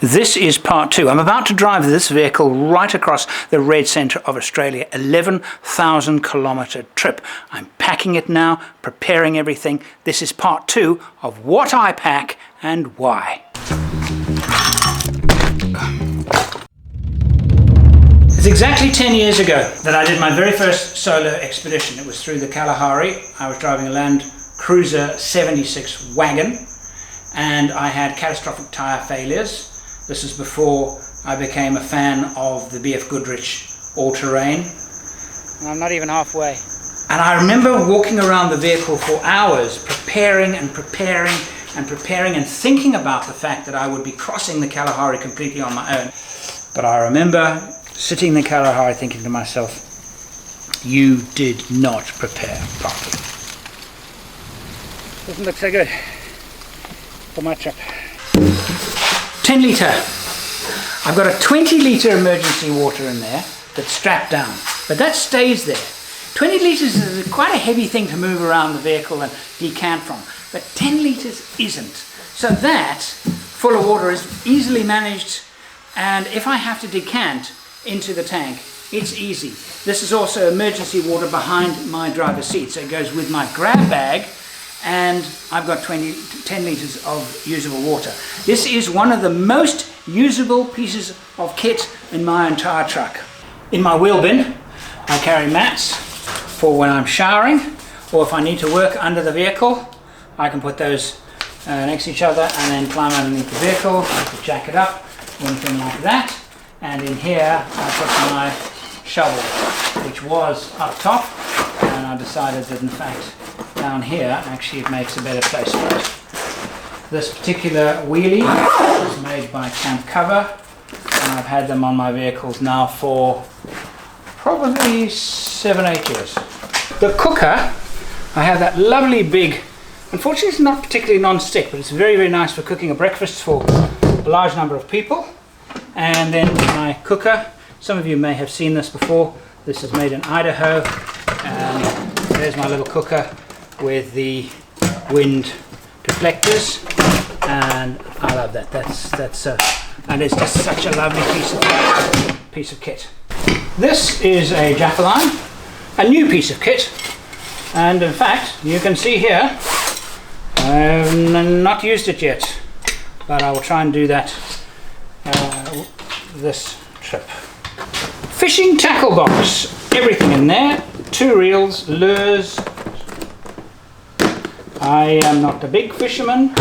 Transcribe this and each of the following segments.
This is part 2. I'm about to drive this vehicle right across the red centre of Australia, 11,000 kilometre trip. I'm packing it now, preparing everything. This is part 2 of what I pack and why. It's exactly 10 years ago that I did my very first solo expedition. It was through the Kalahari. I was driving a Land Cruiser 76 wagon and I had catastrophic tyre failures. This is before I became a fan of the BF Goodrich all-terrain. And I'm not even halfway. And I remember walking around the vehicle for hours, preparing and thinking about the fact that I would be crossing the Kalahari completely on my own. But I remember sitting in the Kalahari thinking to myself, you did not prepare properly. Doesn't look so good for my trip. 10 litre. I've got a 20 litre emergency water in there that's strapped down, but that stays there. 20 litres is quite a heavy thing to move around the vehicle and decant from, but 10 litres isn't. So that full of water is easily managed, and if I have to decant into the tank, it's easy. This is also emergency water behind my driver's seat, so it goes with my grab bag, and I've got 10 litres of usable water. This is one of the most usable pieces of kit in my entire truck. In my wheel bin, I carry mats for when I'm showering, or if I need to work under the vehicle, I can put those next to each other and then climb underneath the vehicle. I can jack it up, anything like that. And in here, I put my shovel, which was up top, and I decided that in fact, down here, actually it makes a better place for it. This particular wheelie is made by Camp Cover, and I've had them on my vehicles now for probably 7-8 years. The cooker, I have that lovely big, unfortunately it's not particularly non-stick, but it's very, very nice for cooking a breakfast for a large number of people. And then my cooker, some of you may have seen this before, this is made in Idaho, and there's my little cooker with the wind deflectors, and I love that. And it's just such a lovely piece of kit. This is a Jaffaline, a new piece of kit, and in fact you can see here I've not used it yet, but I will try and do that this trip. Fishing tackle box, everything in there, 2 reels, lures. I am not a big fisherman,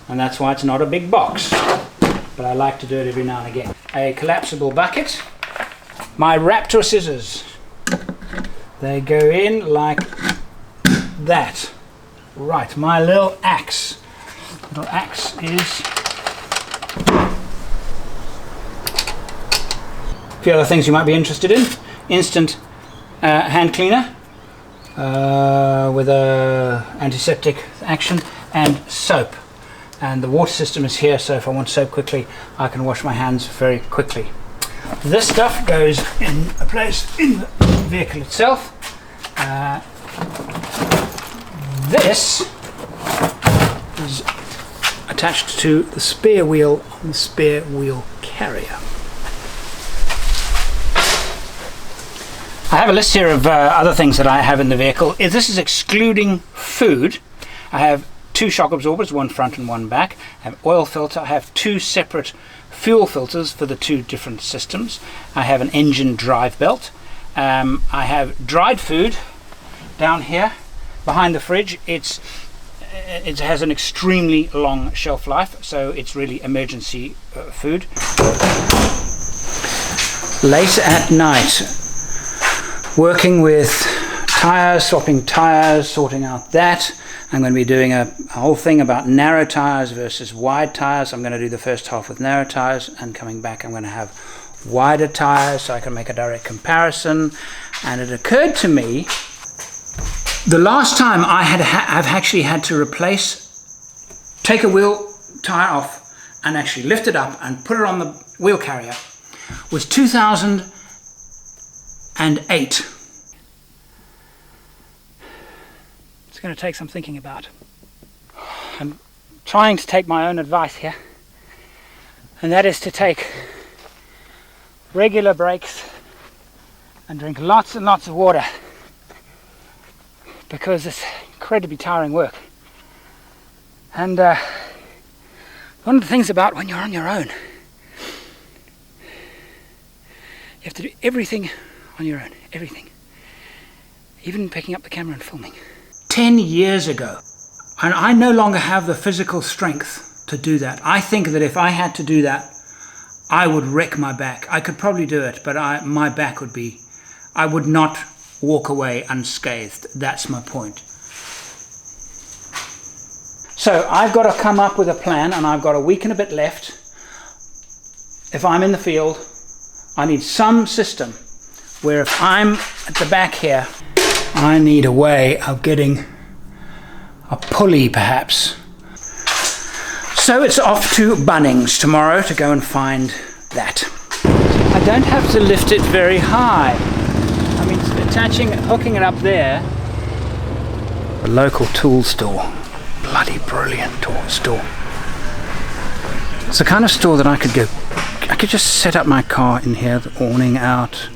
and that's why it's not a big box, but I like to do it every now and again. A collapsible bucket, my Raptor scissors, they go in like that. Right, my little axe. Little axe is a few other things you might be interested in. Instant hand cleaner with a antiseptic action, and soap. And the water system is here, so if I want soap quickly, I can wash my hands very quickly. This stuff goes in a place in the vehicle itself. This is attached to the spare wheel on the spare wheel carrier. I have a list here of other things that I have in the vehicle. This is excluding food. I have 2 shock absorbers, one front and one back. I have oil filter. I have 2 separate fuel filters for the 2 different systems. I have an engine drive belt. I have dried food down here behind the fridge. It has an extremely long shelf life, so it's really emergency food. Late at night, working with tires, swapping tires, sorting out that. I'm going to be doing a whole thing about narrow tires versus wide tires. I'm going to do the first half with narrow tires, and coming back I'm going to have wider tires so I can make a direct comparison. And it occurred to me, the last time I've actually had to take a wheel tire off and actually lift it up and put it on the wheel carrier was 2008. It's going to take some thinking about. I'm trying to take my own advice here. And that is to take regular breaks and drink lots and lots of water, because it's incredibly tiring work. And one of the things about when you're on your own, you have to do everything on your own, everything. Even picking up the camera and filming. 10 years ago, and I no longer have the physical strength to do that. I think that if I had to do that, I would wreck my back. I could probably do it, but my back would be, I would not walk away unscathed. That's my point. So I've got to come up with a plan, and I've got a week and a bit left. If I'm in the field, I need some system where if I'm at the back here, I need a way of getting a pulley perhaps. So it's off to Bunnings tomorrow to go and find that. I don't have to lift it very high. I mean, hooking it up there. A local tool store. Bloody brilliant store. It's the kind of store that I could just set up my car in here, the awning out,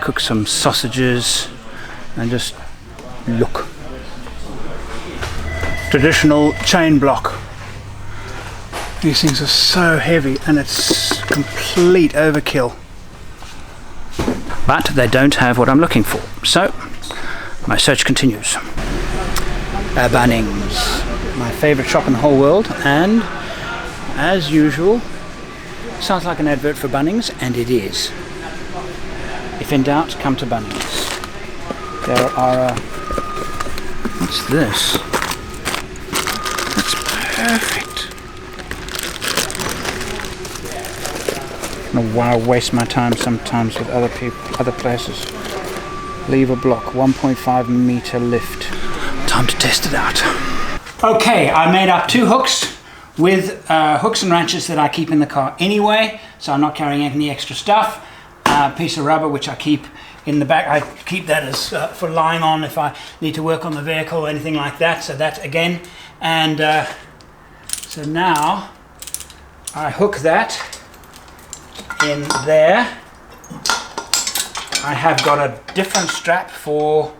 cook some sausages and just look. Traditional chain block. These things are so heavy and it's complete overkill. But they don't have what I'm looking for. So my search continues. Bunnings, my favourite shop in the whole world, and as usual, sounds like an advert for Bunnings, and it is. If in doubt, come to Bunnings. There are what's this? That's perfect. I don't know why I waste my time sometimes with other people, other places. Lever block, 1.5 meter lift. Time to test it out. Okay, I made up 2 hooks with hooks and wrenches that I keep in the car anyway, so I'm not carrying any extra stuff. A piece of rubber which I keep in the back. I keep that as for lying on if I need to work on the vehicle or anything like that. So that again, and so now I hook that in there. I have got a different strap for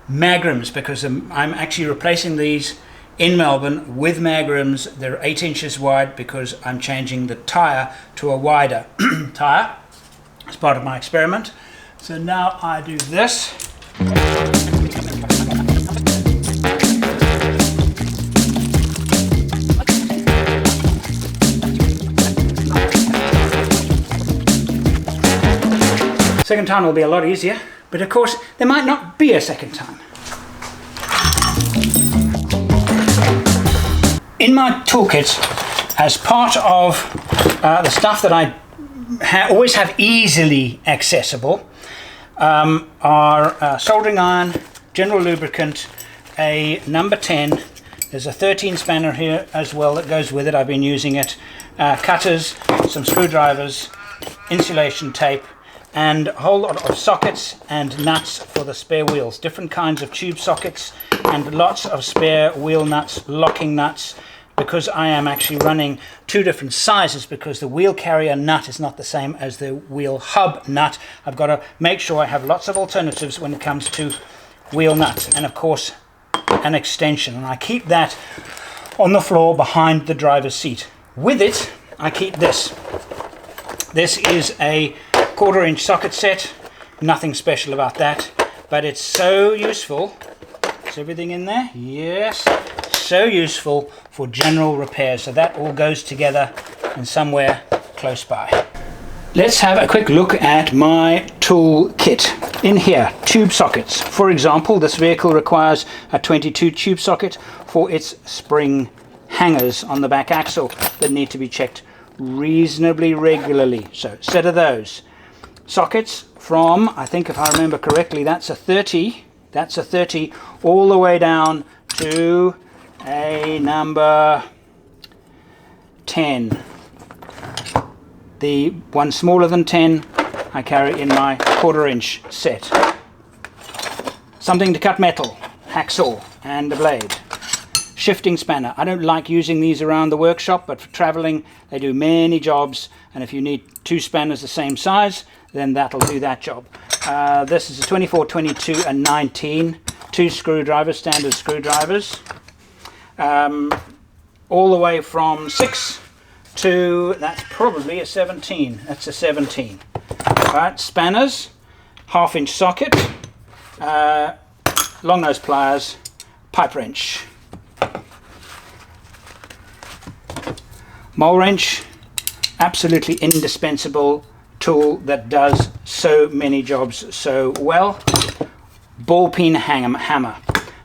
magrams because I'm actually replacing these in Melbourne with magrams. They're 8 inches wide because I'm changing the tire to a wider tire as part of my experiment. So now I do this. Second time will be a lot easier, but of course there might not be a second time. In my toolkit, as part of the stuff that I always have easily accessible, are soldering iron, general lubricant, a number 10, there's a 13 spanner here as well that goes with it, I've been using it, cutters, some screwdrivers, insulation tape, and a whole lot of sockets and nuts for the spare wheels, different kinds of tube sockets and lots of spare wheel nuts, locking nuts, because I am actually running 2 different sizes because the wheel carrier nut is not the same as the wheel hub nut. I've got to make sure I have lots of alternatives when it comes to wheel nuts, and of course an extension, and I keep that on the floor behind the driver's seat. With it I keep this. This is a 1/4 inch socket set, nothing special about that, but it's so useful. Is everything in there? Yes, so useful for general repairs. So that all goes together and somewhere close by. Let's have a quick look at my tool kit. In here, tube sockets. For example, this vehicle requires a 22 tube socket for its spring hangers on the back axle that need to be checked reasonably regularly. So a set of those. Sockets from, I think if I remember correctly, that's a 30 all the way down to a number 10. The one smaller than 10 I carry in my 1/4 inch set. Something to cut metal, hacksaw and a blade. shifting spanner. I don't like using these around the workshop, but for traveling they do many jobs, and if you need 2 spanners the same size, then that'll do that job. This is a 24, 22 and 19, 2 screwdrivers, standard screwdrivers, all the way from 6 to, that's probably a 17. That's a 17. Alright, spanners, 1/2 inch socket, long nose pliers, pipe wrench, mole wrench, absolutely indispensable tool that does so many jobs so well. Ball peen hammer.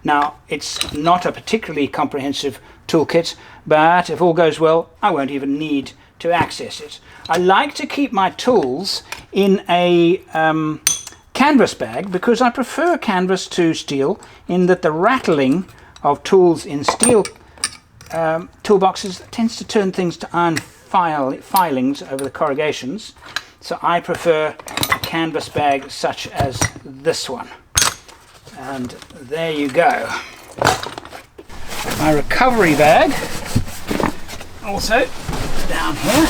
Now, it's not a particularly comprehensive toolkit, but if all goes well, I won't even need to access it. I like to keep my tools in a canvas bag because I prefer canvas to steel, in that the rattling of tools in steel toolboxes tends to turn things to iron filings over the corrugations. So I prefer a canvas bag such as this one. And there you go. My recovery bag, also down here,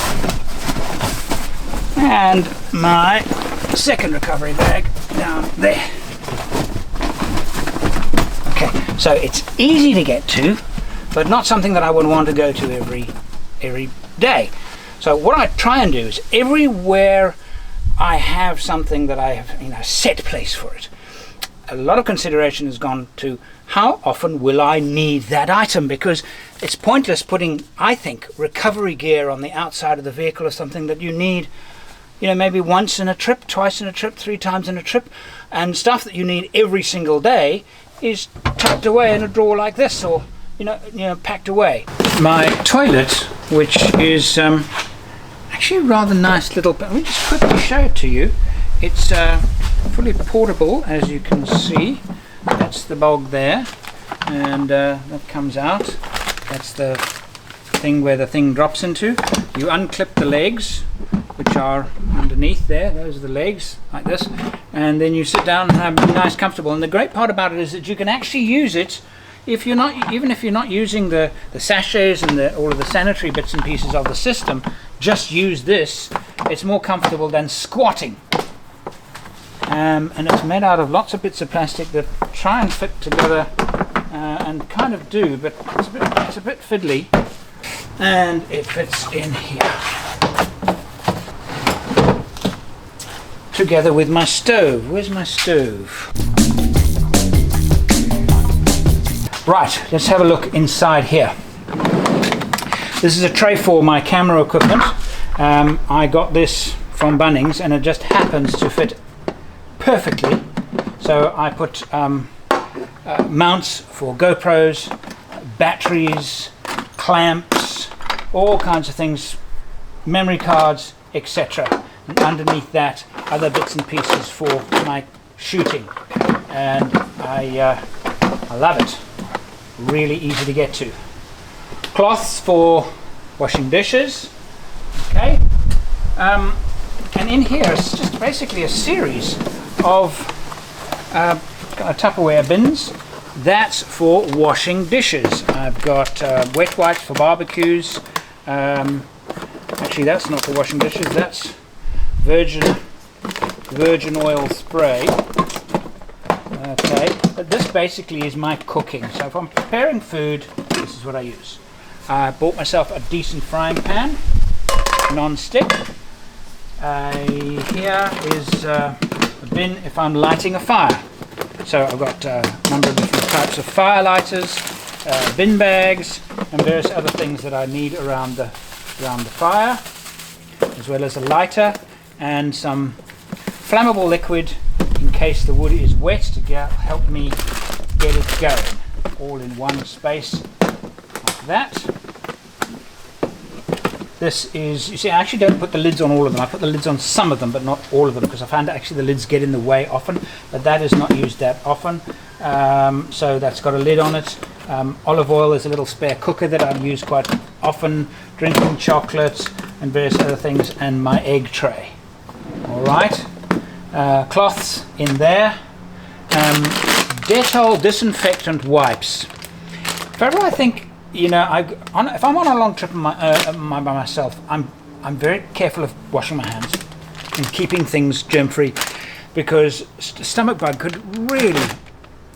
and my second recovery bag down there. Okay, so it's easy to get to, but not something that I would want to go to every day. So what I try and do is, everywhere I have something that I have, a set place for it, a lot of consideration has gone to how often will I need that item, because it's pointless putting, I think, recovery gear on the outside of the vehicle or something that you need, maybe once in a trip, twice in a trip, 3 times in a trip, and stuff that you need every single day is tucked away in a drawer like this, or packed away. My toilet, which is actually a rather nice little, let me just quickly show it to you. It's fully portable, as you can see. That's the bog there, and that comes out. That's the thing where the thing drops into. You unclip the legs, which are underneath there. Those are the legs, like this, and then you sit down and have nice, comfortable. And the great part about it is that you can actually use it if you're not, even if you're not using the sachets and all of the sanitary bits and pieces of the system. Just use this. It's more comfortable than squatting. And it's made out of lots of bits of plastic that try and fit together, and kind of do, but it's a bit fiddly, and it fits in here together with my stove. Where's my stove? Right, let's have a look inside here. This is a tray for my camera equipment. I got this from Bunnings, and it just happens to fit perfectly. So I put mounts for GoPros, batteries, clamps, all kinds of things, memory cards, etc. And underneath that, other bits and pieces for my shooting. And I love it. Really easy to get to. Cloths for washing dishes. Okay. And in here it's just basically a series of Tupperware bins. That's for washing dishes. I've got wet wipes for barbecues. Actually, that's not for washing dishes. That's virgin oil spray. Okay, but this basically is my cooking. So if I'm preparing food, this is what I use. I bought myself a decent frying pan, non-stick. Here is a bin if I'm lighting a fire. So I've got a number of different types of fire lighters, bin bags, and various other things that I need around the fire, as well as a lighter and some flammable liquid in case the wood is wet, to help me get it going. All in one space like that. This is, you see, I actually don't put the lids on all of them. I put the lids on some of them, but not all of them, because I found actually the lids get in the way often, but that is not used that often. So that's got a lid on it. Olive oil is a little spare cooker that I use quite often, drinking chocolate and various other things, and my egg tray. All right. Cloths in there. Dettol disinfectant wipes. If ever I think, you know, if I'm on a long trip by myself, I'm very careful of washing my hands and keeping things germ-free, because stomach bug could really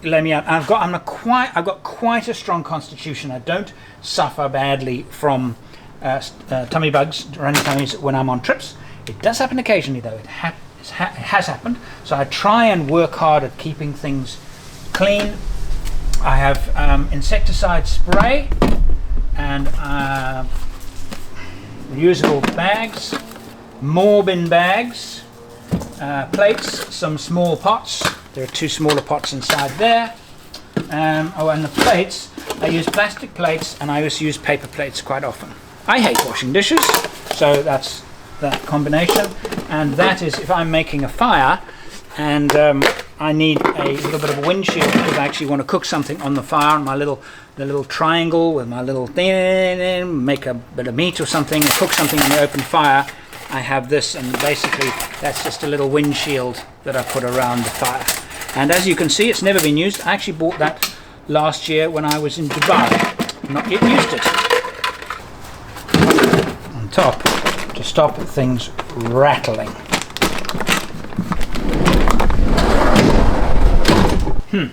lay me out. I've got quite a strong constitution. I don't suffer badly from tummy bugs, running tummies, when I'm on trips. It does happen occasionally, though. It has happened. So I try and work hard at keeping things clean. I have insecticide spray and reusable bags, more bin bags, plates, some small pots. There are 2 smaller pots inside there. And the plates, I use plastic plates, and I also use paper plates quite often. I hate washing dishes, so that's that combination. And that is if I'm making a fire and I need a little bit of a windshield because I actually want to cook something on the fire, and the little triangle with my little thing, make a bit of meat or something, or cook something in the open fire. I have this, and basically that's just a little windshield that I put around the fire. And as you can see, it's never been used. I actually bought that last year when I was in Dubai. Not yet used it. On top, to stop things rattling.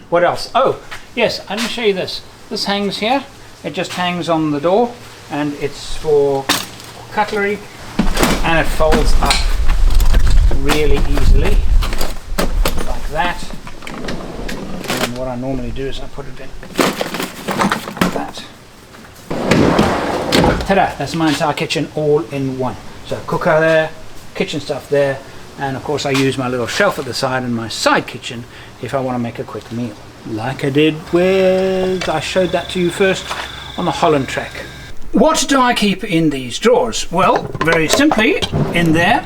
What else? Oh, yes, I'm going to show you this. This hangs here. It just hangs on the door, and it's for cutlery, and it folds up really easily, like that. And what I normally do is I put it in like that. Ta-da! That's my entire kitchen all in one. So cooker there, kitchen stuff there, and of course I use my little shelf at the side in my side kitchen if I want to make a quick meal. Like I did I showed that to you first on the Holland track. What do I keep in these drawers? Well, very simply, in there,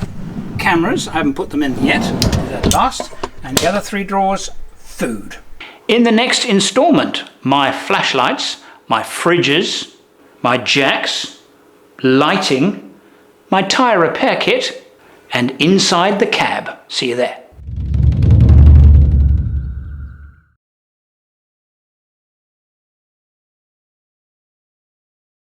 cameras. I haven't put them in yet, that last. And the other 3 drawers, food. In the next installment, my flashlights, my fridges, my jacks, lighting, my tyre repair kit, and inside the cab. See you there.